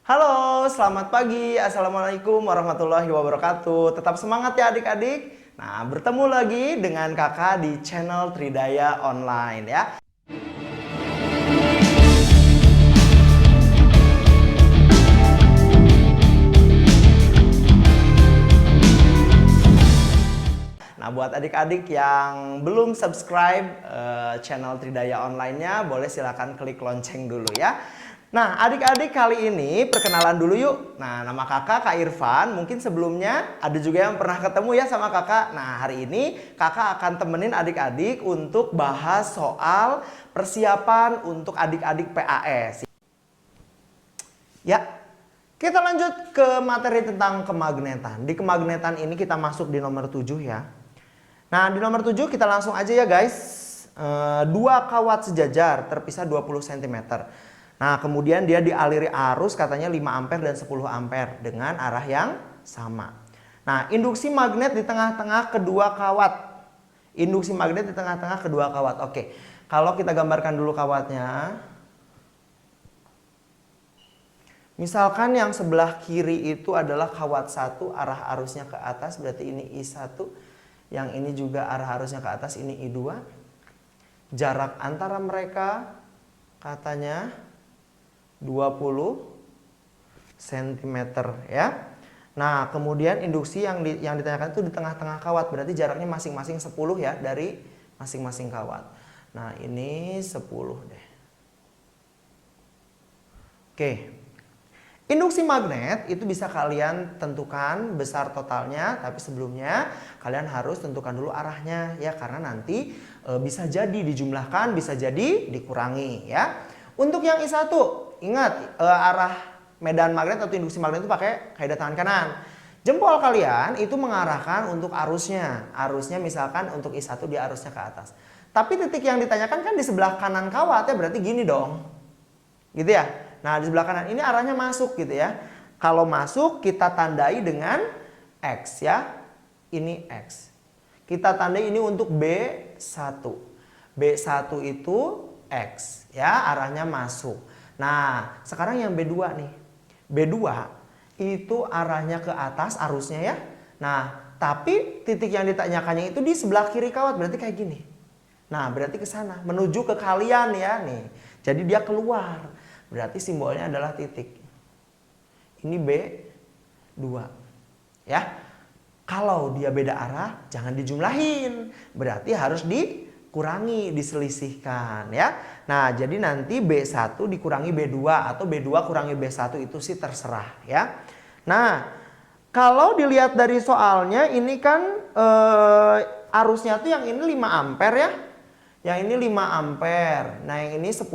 Halo, selamat pagi. Assalamualaikum warahmatullahi wabarakatuh. Tetap semangat ya adik-adik. Nah, bertemu lagi dengan kakak di channel Tridaya Online ya. Nah, buat adik-adik yang belum subscribe channel Tridaya Online-nya, boleh silakan klik lonceng dulu ya. Nah, adik-adik kali ini perkenalan dulu yuk. Nah, nama kakak Kak Irfan. Mungkin sebelumnya ada juga yang pernah ketemu ya sama kakak. Nah, hari ini kakak akan temenin adik-adik untuk bahas soal persiapan untuk adik-adik PAS. Ya, kita lanjut ke materi tentang kemagnetan. Di kemagnetan ini kita masuk di nomor 7 ya. Nah, di nomor 7 kita langsung aja ya guys. Dua kawat sejajar terpisah 20 cm. Nah, kemudian dia dialiri arus katanya 5 ampere dan 10 ampere dengan arah yang sama. Nah, induksi magnet di tengah-tengah kedua kawat. Induksi magnet di tengah-tengah kedua kawat. Oke, kalau kita gambarkan dulu kawatnya. Misalkan yang sebelah kiri itu adalah kawat 1, arah arusnya ke atas, berarti ini I1. Yang ini juga arah arusnya ke atas, ini I2. Jarak antara mereka katanya 20 cm ya. Nah, kemudian induksi yang ditanyakan itu di tengah-tengah kawat, berarti jaraknya masing-masing 10 ya dari masing-masing kawat. Nah, ini 10 deh. Oke. Induksi magnet itu bisa kalian tentukan besar totalnya, tapi sebelumnya kalian harus tentukan dulu arahnya ya, karena nanti bisa jadi dijumlahkan, bisa jadi dikurangi ya. Untuk yang I1, ingat arah medan magnet atau induksi magnet itu pakai kaidah tangan kanan. Jempol kalian itu mengarahkan untuk arusnya. Arusnya misalkan untuk I1 dia arusnya ke atas. Tapi titik yang ditanyakan kan di sebelah kanan kawat ya, berarti gini dong. Gitu ya. Nah, di sebelah kanan ini arahnya masuk gitu ya. Kalau masuk kita tandai dengan X ya. Ini X. Kita tandai ini untuk B1. B1 itu X ya, arahnya masuk. Nah, sekarang yang B2 nih. B2 itu arahnya ke atas arusnya ya. Nah, tapi titik yang ditanyakannya itu di sebelah kiri kawat, berarti kayak gini. Nah, berarti ke sana, menuju ke kalian ya nih. Jadi dia keluar. Berarti simbolnya adalah titik. Ini B2. Ya. Kalau dia beda arah, jangan dijumlahin. Berarti harus dikurangi, diselisihkan ya. Nah, jadi nanti B1 dikurangi B2 atau B2 kurangi B1 itu sih terserah ya. Nah, kalau dilihat dari soalnya ini kan arusnya tuh yang ini 5 ampere ya. Yang ini 5 ampere. Nah, yang ini 10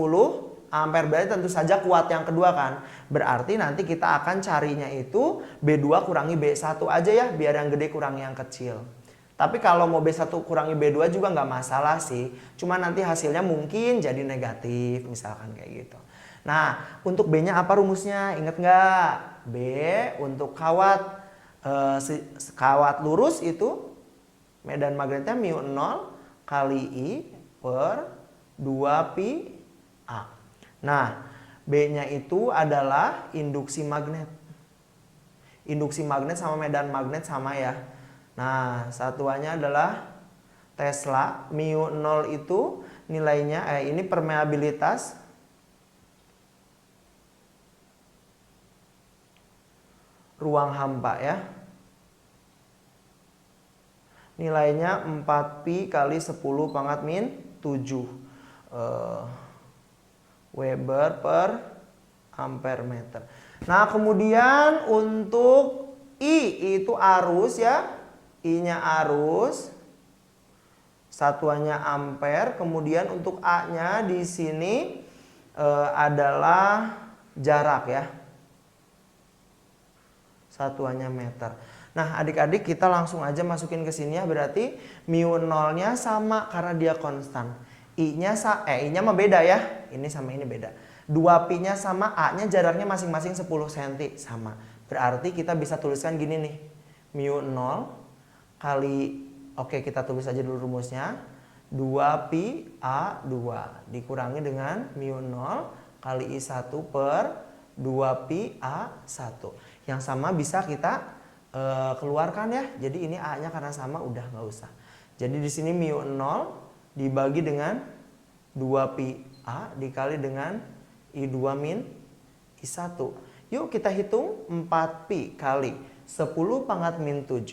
ampere, berarti tentu saja kuat yang kedua kan. Berarti nanti kita akan carinya itu B2 kurangi B1 aja ya, biar yang gede kurangi yang kecil. Tapi kalau mau B1 kurangi B2 juga nggak masalah sih. Cuma nanti hasilnya mungkin jadi negatif misalkan kayak gitu. Nah, untuk B-nya apa rumusnya? Ingat nggak? B untuk kawat lurus itu medan magnetnya μ0 kali I per 2 pi A. Nah, B-nya itu adalah induksi magnet. Induksi magnet sama medan magnet sama ya. Nah, satuannya adalah Tesla. μ0 itu nilainya, ini permeabilitas. Ruang hampa ya. Nilainya 4 pi kali 10 pangkat min 7. Weber per ampere meter. Nah, kemudian untuk I itu arus ya. I-nya arus. Satuannya ampere. Kemudian untuk A-nya di sini adalah jarak ya. Satuannya meter. Nah, adik-adik kita langsung aja masukin ke sini ya. Berarti μ0-nya sama karena dia konstan. I-nya mah beda ya. Ini sama ini beda. 2pi-nya sama, A-nya jaraknya masing-masing 10 cm sama. Berarti kita bisa tuliskan gini nih. μ0 kali, oke kita tulis aja dulu rumusnya. 2pi A2 dikurangi dengan μ0 kali I1 per 2pi A1. Yang sama bisa kita keluarkan ya. Jadi ini A-nya karena sama udah nggak usah. Jadi di sini mu 0 dibagi dengan 2pi A dikali dengan I2 min I1. Yuk kita hitung 4pi kali 10 pangkat min 7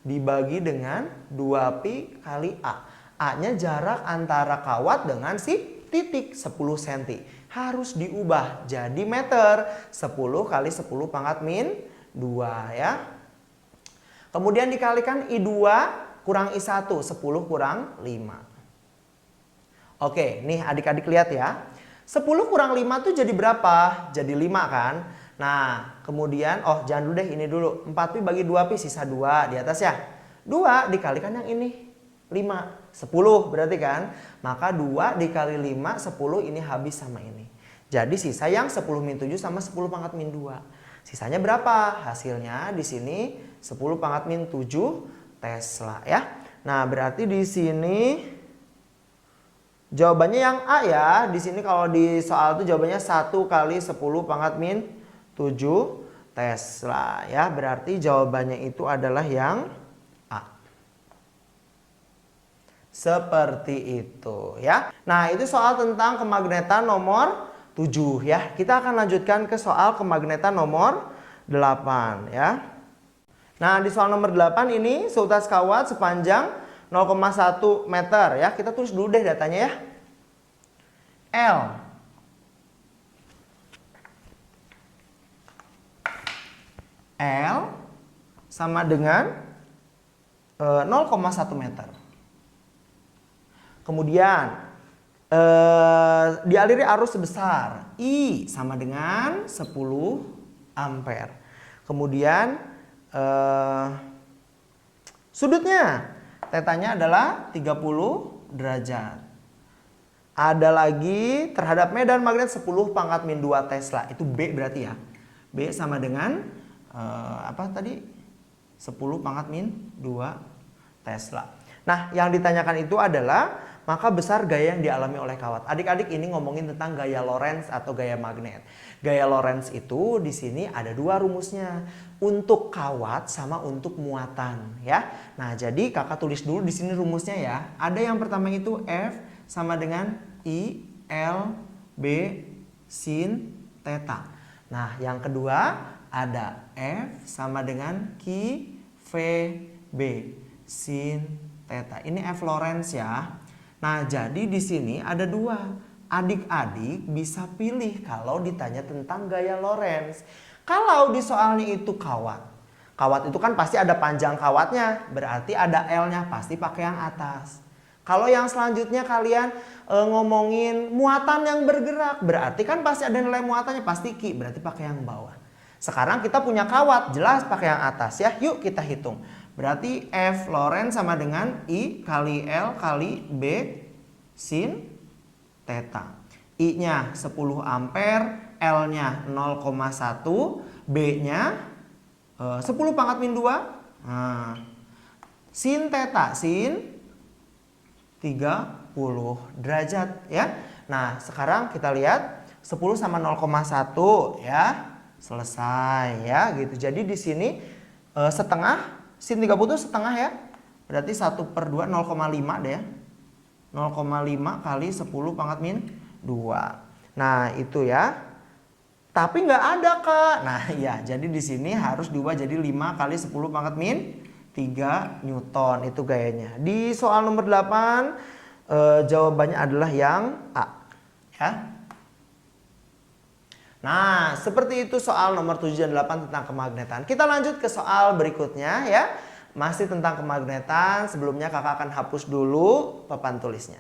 dibagi dengan 2pi kali A. A-nya jarak antara kawat dengan si titik 10 cm. Harus diubah jadi meter. 10 kali 10 pangkat min 2 ya. Kemudian dikalikan I2 kurang I1, 10 kurang 5. Oke, nih adik-adik lihat ya. 10 kurang 5 tuh jadi berapa? Jadi 5 kan? Nah, kemudian, jangan dulu deh, ini dulu. 4pi bagi 2pi, sisa 2 di atas ya. 2 dikalikan yang ini, 5. 10 berarti kan? Maka 2 dikali 5, 10 ini habis sama ini. Jadi sisa yang 10 min 7 sama 10 pangkat min 2. Sisanya berapa? Hasilnya di sini 10 pangkat min 7 Tesla ya. Nah, berarti di sini jawabannya yang A ya. Di sini kalau di soal itu jawabannya 1 kali 10 pangkat min 7 Tesla ya. Berarti jawabannya itu adalah yang A. Seperti itu ya. Nah, itu soal tentang kemagnetan nomor 7 ya. Kita akan lanjutkan ke soal kemagnetan nomor 8 ya. Nah, di soal nomor 8 ini seutas kawat sepanjang 0,1 meter ya. Kita tulis dulu deh datanya ya. L sama dengan 0,1 meter. Kemudian dialiri arus sebesar I sama dengan 10 ampere. Kemudian sudutnya tetanya adalah 30 derajat. Ada lagi terhadap medan magnet 10 pangkat min 2 Tesla. Itu B berarti ya. B sama dengan apa tadi? 10 pangkat min 2 Tesla. Nah, yang ditanyakan itu adalah maka besar gaya yang dialami oleh kawat. Adik-adik ini ngomongin tentang gaya Lorentz atau gaya magnet. Gaya Lorentz itu di sini ada dua rumusnya. Untuk kawat sama untuk muatan ya. Nah, jadi kakak tulis dulu di sini rumusnya ya. Ada yang pertama itu F sama dengan I L B sin theta. Nah, yang kedua ada F sama dengan Q V B sin theta. Ini F Lorentz ya. Nah, jadi di sini ada dua. Adik-adik bisa pilih kalau ditanya tentang gaya Lorentz. Kalau di soalnya itu kawat. Kawat itu kan pasti ada panjang kawatnya. Berarti ada L-nya, pasti pakai yang atas. Kalau yang selanjutnya kalian ngomongin muatan yang bergerak. Berarti kan pasti ada nilai muatannya, pasti Q. Berarti pakai yang bawah. Sekarang kita punya kawat, jelas pakai yang atas ya. Yuk kita hitung. Berarti F Lorentz sama dengan I kali L kali B sin theta. I-nya 10 ampere, L-nya 0,1, B-nya 10 pangkat min 2. Nah, sin theta, sin 30 derajat ya. Nah, sekarang kita lihat 10 sama 0,1 ya. Selesai ya gitu. Jadi di sini setengah. Sin 30 itu setengah ya. Berarti 1/2 0,5 deh ya. 0,5 kali 10 pangkat min 2. Nah, itu ya. Tapi nggak ada, Kak. Nah, ya, jadi di sini harus diubah jadi 5 kali 10 pangkat min 3 Newton. Itu gayanya. Di soal nomor 8 jawabannya adalah yang A. Ya. Nah, seperti itu soal nomor 7 dan 8 tentang kemagnetan. Kita lanjut ke soal berikutnya ya. Masih tentang kemagnetan. Sebelumnya kakak akan hapus dulu papan tulisnya.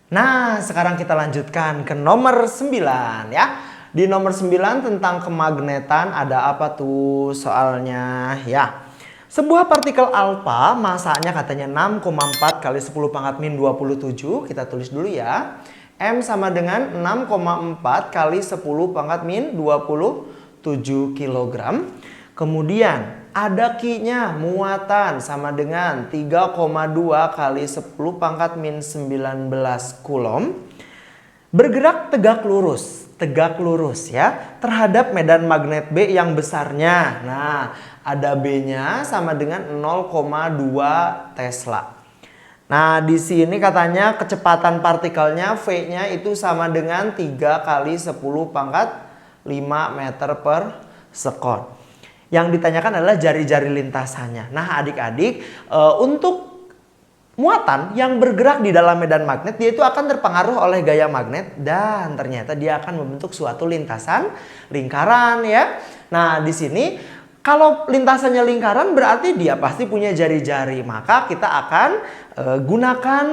Nah, sekarang kita lanjutkan ke nomor 9 ya. Di nomor 9 tentang kemagnetan ada apa tuh soalnya ya. Sebuah partikel alfa masanya katanya 6,4 kali 10 pangkat min 27. Kita tulis dulu ya. M sama dengan 6,4 kali 10 pangkat min 27 kg. Kemudian ada Q-nya muatan sama dengan 3,2 kali 10 pangkat min 19 coulomb. Bergerak tegak lurus. tegak lurus ya terhadap medan magnet B yang besarnya. Nah, ada B-nya sama dengan 0,2 Tesla. Nah, di sini katanya kecepatan partikelnya V-nya itu sama dengan 3 kali 10 pangkat 5 meter per sekon. Yang ditanyakan adalah jari-jari lintasannya. Nah, adik-adik, untuk muatan yang bergerak di dalam medan magnet, dia itu akan terpengaruh oleh gaya magnet dan ternyata dia akan membentuk suatu lintasan lingkaran ya. Nah, di sini kalau lintasannya lingkaran berarti dia pasti punya jari-jari. Maka kita akan gunakan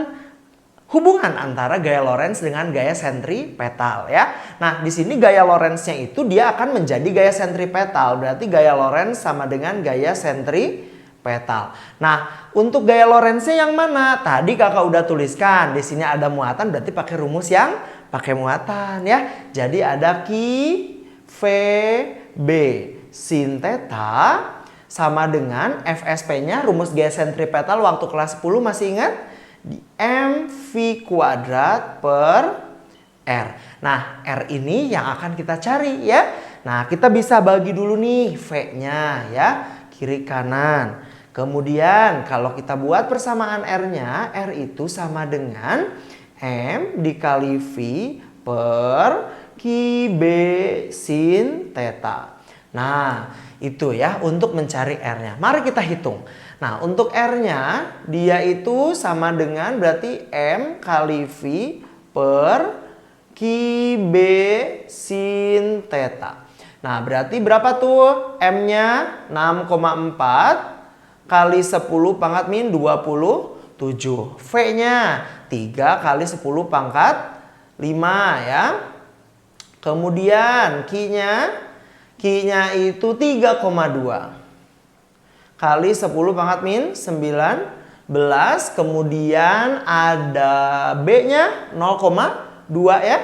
hubungan antara gaya Lorentz dengan gaya sentripetal ya. Nah, di sini gaya Lorentz-nya itu dia akan menjadi gaya sentripetal. Berarti gaya Lorentz sama dengan gaya sentripetal. Nah, untuk gaya Lorentz-nya yang mana? Tadi kakak udah tuliskan. Di sini ada muatan berarti pakai rumus yang pakai muatan ya. Jadi ada Ki V B sin theta sama dengan FSP-nya rumus gaya sentripetal waktu kelas 10 masih ingat? Di mv kuadrat per R. Nah, R ini yang akan kita cari ya. Nah, kita bisa bagi dulu nih V-nya ya, kiri kanan. Kemudian kalau kita buat persamaan R-nya, R itu sama dengan M dikali V per Ki B sin theta. Nah, itu ya untuk mencari R-nya. Mari kita hitung. Nah, untuk R-nya dia itu sama dengan berarti M kali V per Ki B sin theta. Nah, berarti berapa tuh? M-nya 6,4 kali 10 pangkat min 27. V-nya 3 kali 10 pangkat 5 ya. Kemudian Q-nya itu 3,2 kali 10 pangkat min 19. Kemudian ada B-nya 0,2 ya.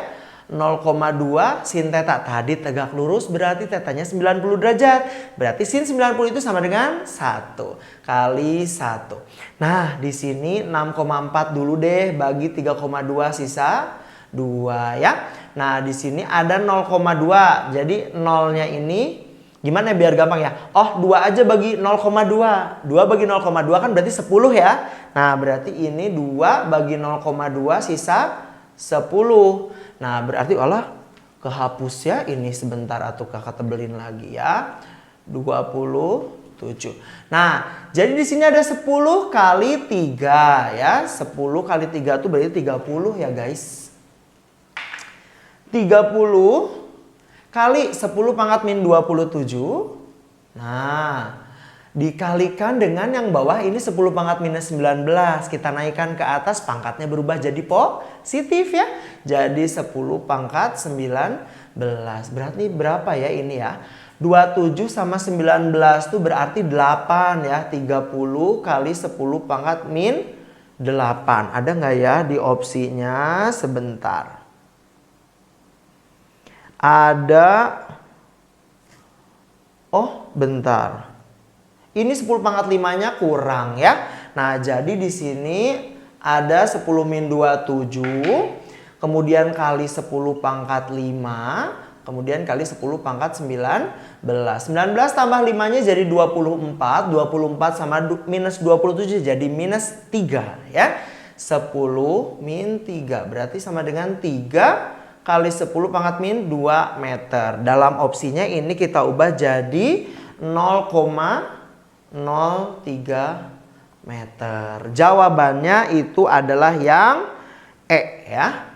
0,2 sin theta. Tadi tegak lurus berarti tetanya 90 derajat. Berarti sin 90 itu sama dengan 1 kali 1. Nah, di sini 6,4 dulu deh bagi 3,2 sisa 2 ya. Nah, di sini ada 0,2. Jadi nolnya ini gimana biar gampang ya? Oh, 2 aja bagi 0,2. 2 bagi 0,2 kan berarti 10 ya. Nah, berarti ini 2 bagi 0,2 sisa 10. Nah, berarti olah kehapus ya ini sebentar atau kakak tebelin lagi ya. 27. Nah, jadi di sini ada 10 kali 3 ya. 10 kali 3 itu berarti 30 ya guys. 30 kali 10 pangkat min 27. Nah, dikalikan dengan yang bawah ini 10 pangkat minus 19. Kita naikkan ke atas, pangkatnya berubah jadi positif ya. Jadi 10 pangkat 19. Berarti berapa ya ini ya? 27 sama 19 itu berarti 8 ya. 30 kali 10 pangkat min 8. Ada nggak ya di opsinya? Sebentar. Ada. Oh, bentar. Ini 10 pangkat 5-nya kurang ya. Nah, jadi di sini ada 10 min 27. Kemudian kali 10 pangkat 5. Kemudian kali 10 pangkat 19. 19 tambah 5-nya jadi 24. 24 sama minus 27 jadi minus 3 ya. 10 min 3 berarti sama dengan 3 kali 10 pangkat min 2 meter. Dalam opsinya ini kita ubah jadi 0,03 meter. Jawabannya itu adalah yang E ya.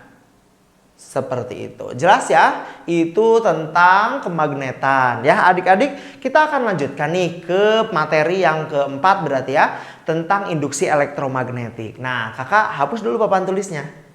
Seperti itu. Jelas ya? Itu tentang kemagnetan. Ya adik-adik, kita akan lanjutkan nih ke materi yang keempat berarti ya. Tentang induksi elektromagnetik. Nah, kakak hapus dulu papan tulisnya.